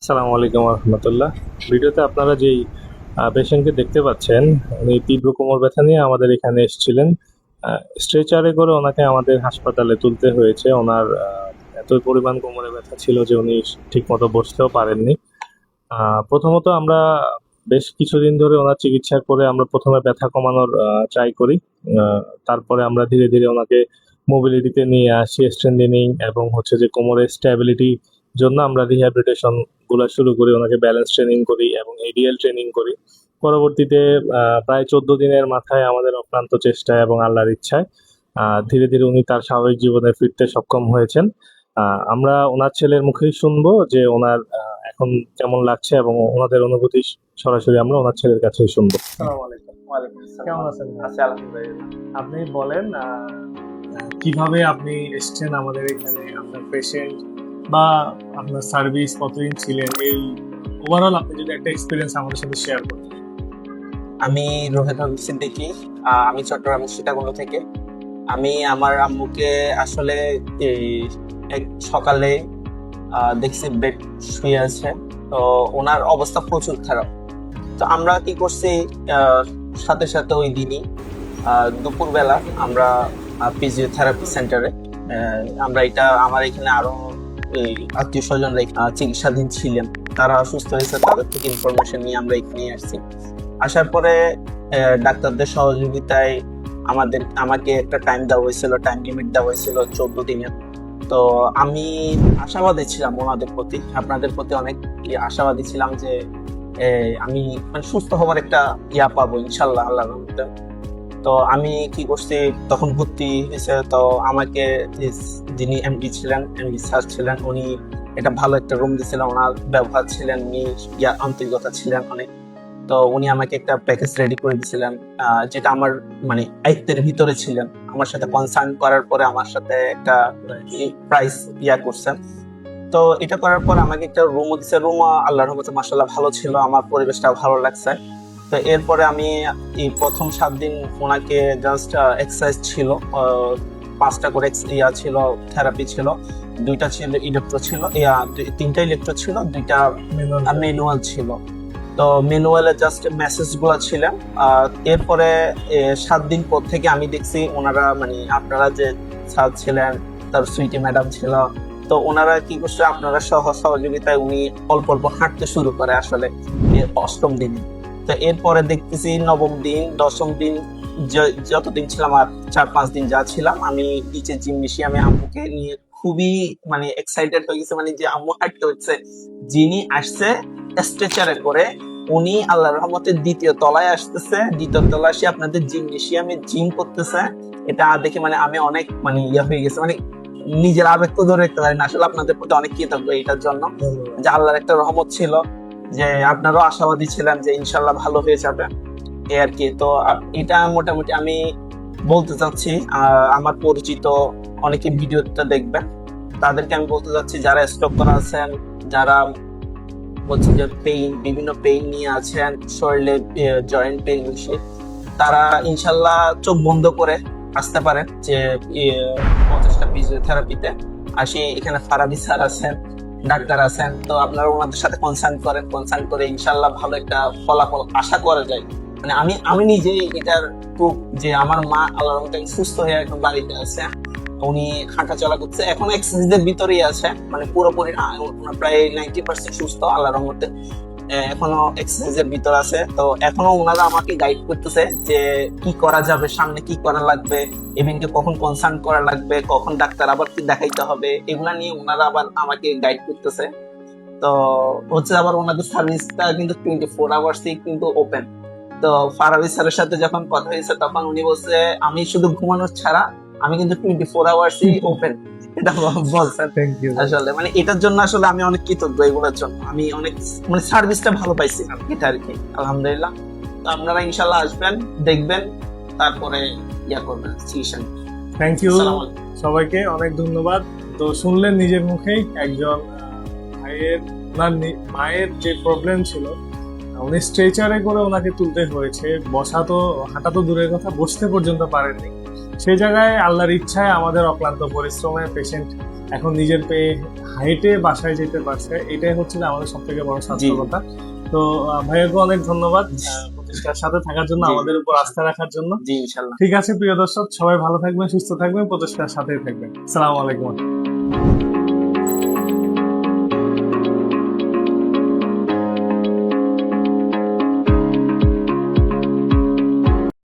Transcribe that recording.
আসসালামু আলাইকুম রহমতুল্লাহ। ভিডিওতে আপনারা যেই পেশেন্টকে দেখতে পাচ্ছেন, উনি তীব্র কোমর ব্যথা নিয়ে আমাদের এখানে এসেছিলেন। স্ট্রেচারে করে ওনাকে আমাদের হাসপাতালে তুলতে হয়েছে। ওনার এত পরিমাণ কোমরে ব্যথা ছিল যে উনি ঠিকমতো বসতেও পারেননি। প্রথমত আমরা বেশ কিছুদিন ধরে ওনার চিকিৎসা করে আমরা প্রথমে ব্যথা কমানোর ট্রাই করি। তারপরে আমরা ধীরে ধীরে ওনাকে মোবিলিটিতে নিয়ে আসি, স্ট্রেন্থেনিং এবং হচ্ছে যে কোমরের স্ট্যাবিলিটি জন্য আমরা রিহ্যাবিলিটেশন গুলো শুরু করি, ওনাকে ব্যালেন্স ট্রেনিং করি এবং এডিএল ট্রেনিং করি। পরবর্তীতে প্রায় 14 দিনের মাথায় আমাদের অক্লান্ত চেষ্টায় এবং আল্লাহর ইচ্ছায় ধীরে ধীরে উনি তার স্বাভাবিক জীবনে ফিরতে সক্ষম হয়েছেন। আমরা ওনার ছেলের মুখেই শুনবো যে ওনার এখন কেমন লাগছে এবং ওনাদের অনুভূতি সরাসরি আমরা ওনার ছেলের কাছেই শুনবো। আসসালামু আলাইকুম। ওয়ালাইকুম আসসালাম। কেমন আছেন? আছি আলহামদুলিল্লাহ। আপনি বলেন কিভাবে আপনি এসেছেন আমাদের এখানে, আপনার পেশেন্ট বা আপনার সার্ভিস কতদিন ছিলেন, এই ওভারঅল আপনি যদি একটা এক্সপিরিয়েন্স আমাদের সাথে শেয়ার করতেন। আমি রোহেদুল সিদ্দিকী। আমি চট্টগ্রাম সীতাকুণ্ড থেকে। আমি আমার আম্মুকে আসলে এই এক সকালে দেখছি বেড শুয়ে আছে। তো ওনার অবস্থা প্রচুর খারাপ। তো আমরা কি করছি, সাথে সাথে ওই দিনই দুপুরবেলা আমরা ফিজিওথেরাপি সেন্টারে আমরা আমার এখানে আরো আত্মীয় স্বজনরা চিকিৎসাধীন ছিলেন, তারা অসুস্থ হয়েছে, তাদের থেকে ইনফরমেশন নিয়ে আমরা এখানে আসছি। আসার পরে ডাক্তারদের সহযোগিতায় আমাকে একটা টাইম দেওয়া হয়েছিল, টাইম লিমিট দেওয়া হয়েছিল 14 দিনের। তো আমি আশাবাদী ছিলাম ওনাদের প্রতি, আপনাদের প্রতি অনেক আশাবাদী ছিলাম যে আমি মানে সুস্থ হওয়ার একটা পাবো ইনশাল্লাহ, আল্লাহর রহমতে। তো আমি কি করছি, তখন ভর্তি হয়েছে। তো আমাকে যিনি এমডি ছিলেন, এমডি স্যার ছিলেন, উনি এটা ভালো একটা রুম দিয়েছিলেন, ওনার ব্যবহার ছিলেন, উনি আন্তরিকতা ছিলেন অনেক। তো উনি আমাকে একটা প্যাকেজ রেডি করে দিয়েছিলেন, যেটা আমার মানে আয়ত্তের ভিতরে ছিলেন। আমার সাথে কনসার্ন করার পরে আমার সাথে একটা প্রাইস করছেন। তো এটা করার পর আমাকে একটা রুমও দিচ্ছে। রুম আল্লাহর রহমতে মাশাআল্লাহ ভালো ছিল, আমার পরিবেশটা ভালো লাগছে। তো এরপরে আমি এই প্রথম 7 দিন ওনাকে জাস্ট এক্সারসাইজ ছিল, 5টা করে ছিল, থেরাপি ছিল, 2টা ছিল ইলেকট্রো ছিল, 3টা ইলেকট্রো ছিল, 2টা ম্যানুয়াল ছিল। তো ম্যানুয়ালে জাস্ট মেসেজ গুলো ছিলেন। এরপরে 7 দিন পর থেকে আমি দেখছি ওনারা মানে আপনারা যে স্যার ছিলেন, তার সুইটি ম্যাডাম ছিল, তো ওনারা কি করছে, আপনারা সহযোগিতায় উনি অল্প অল্প হাঁটতে শুরু করে আসলে 8ম দিনে। তো এরপরে দেখতেছি 9ম দিন, 10ম দিন, যতদিন ছিলাম আর 4-5 দিন যা ছিলাম, আমি নিচে জিমনেশিয়ামে আম্মুকে নিয়ে খুবই মানে এক্সাইটেড হয়ে গেছে, মানে যে আম্মু হাঁটতে হচ্ছে। যিনি আসছে স্ট্রেচারে করে, উনি আল্লাহর রহমতে 2য় তলায় আসতেছে, 2য় তলায় এসে আপনাদের জিমনেশিয়ামে জিম করতেছে। এটা দেখে মানে আমি অনেক মানে হয়ে গেছে, মানে নিজের আবেগ তো ধরে রাখতে পারি না। আসলে আপনাদের প্রতি অনেক কৃতজ্ঞ এটার জন্য, যে আল্লাহর একটা রহমত ছিল, যে আপনারাও আশাবাদী ছিলেন যে ইনশাল্লাহ ভালো হয়ে যাবে এই আর কি। তো এটা মোটামুটি আমি বলতে চাচ্ছি, আমার পরিচিত অনেকে ভিডিওটা দেখবেন, তাদেরকে আমি বলতে চাচ্ছি যারা স্ট্রোক করা আছেন, যারা হচ্ছে যে বিভিন্ন পেইন নিয়ে আছেন, শরীরে জয়েন্ট পেইন বেশি, তারা ইনশাল্লাহ চোখ বন্ধ করে আসতে পারেন যে 50টা ফিজিওথেরাপিতে আসি। এখানে ফারাবি স্যার আছেন, ডাক্তার আছেন, তো আপনারা ওনাদের সাথে কনসার্ন করে ইনশাল্লাহ ভালো একটা ফলাফল আশা করা যায়। মানে আমি নিজেই এটার প্রুফ যে আমার মা আল্লাহর রহমতে সুস্থ হয়ে এখন বাড়িতে আছে, উনি হাঁটা চলা করছে, এখনো এক্সারসাইজের ভিতরেই আছে, মানে পুরোপুরি না, প্রায় 90% সুস্থ আল্লাহর রহমতে, এখনো এক্সারসাইজের ভিতর আছে। তো এখনো ওনারা আমাকে গাইড করতেছে যে কি করা যাবে, সামনে কি করা লাগবে, ইভেন্টে কখন কনসার্ন করা লাগবে, কখন ডাক্তার আবার কি দেখাইতে হবে, এগুলা নিয়ে ওনারা আবার আমাকে গাইড করতেছে। তো হচ্ছে আবার ওনাদের সার্ভিসটা কিন্তু 24 আওয়ার্সই কিন্তু ওপেন। তো ফারাবি স্যারের সাথে যখন কথা হয়েছে, তখন উনি বলছে আমি শুধু ঘুমানোর ছাড়া আমি কিন্তু 24 আওয়ার্সই ওপেন, এটা বলছেন। আসলে মানে এটার জন্য আসলে আমি অনেক কৃতজ্ঞ, এগুলোর জন্য আমি অনেক মানে সার্ভিসটা ভালো পাইছি এটা আর কি, আলহামদুলিল্লাহ। তো আপনারা ইনশাল্লাহ আসবেন, দেখবেন, তারপরে করবেন চিকিৎসা। থ্যাংক ইউ সবাইকে, অনেক ধন্যবাদ। তো শুনলেন নিজের মুখেই একজন মায়ের যে প্রবলেম ছিল, উনি স্ট্রেচারে করে ওনাকে তুলতে হয়েছে, বসা তো হাঁটা তো দূরের কথা, বসতে পর্যন্ত পারেননি। সেই জায়গায় আল্লাহর ইচ্ছায় আমাদের অক্লান্ত পরিশ্রমে পেশেন্ট এখন নিজের পেয়ে হাইটে বাসায় যেতে পারছে, এটাই হচ্ছে যে আমাদের সব থেকে বড় সার্থকতা। তো ভাইয়াকে অনেক ধন্যবাদ প্রতিষ্ঠার সাথে থাকার জন্য, জি। আমাদের উপর আস্থা রাখার জন্য। জি ইনশাল্লাহ। ঠিক আছে প্রিয় দর্শক, সবাই ভালো থাকবেন, সুস্থ থাকবেন, প্রতিষ্ঠার সাথেই থাকবেন। আসসালামু আলাইকুম।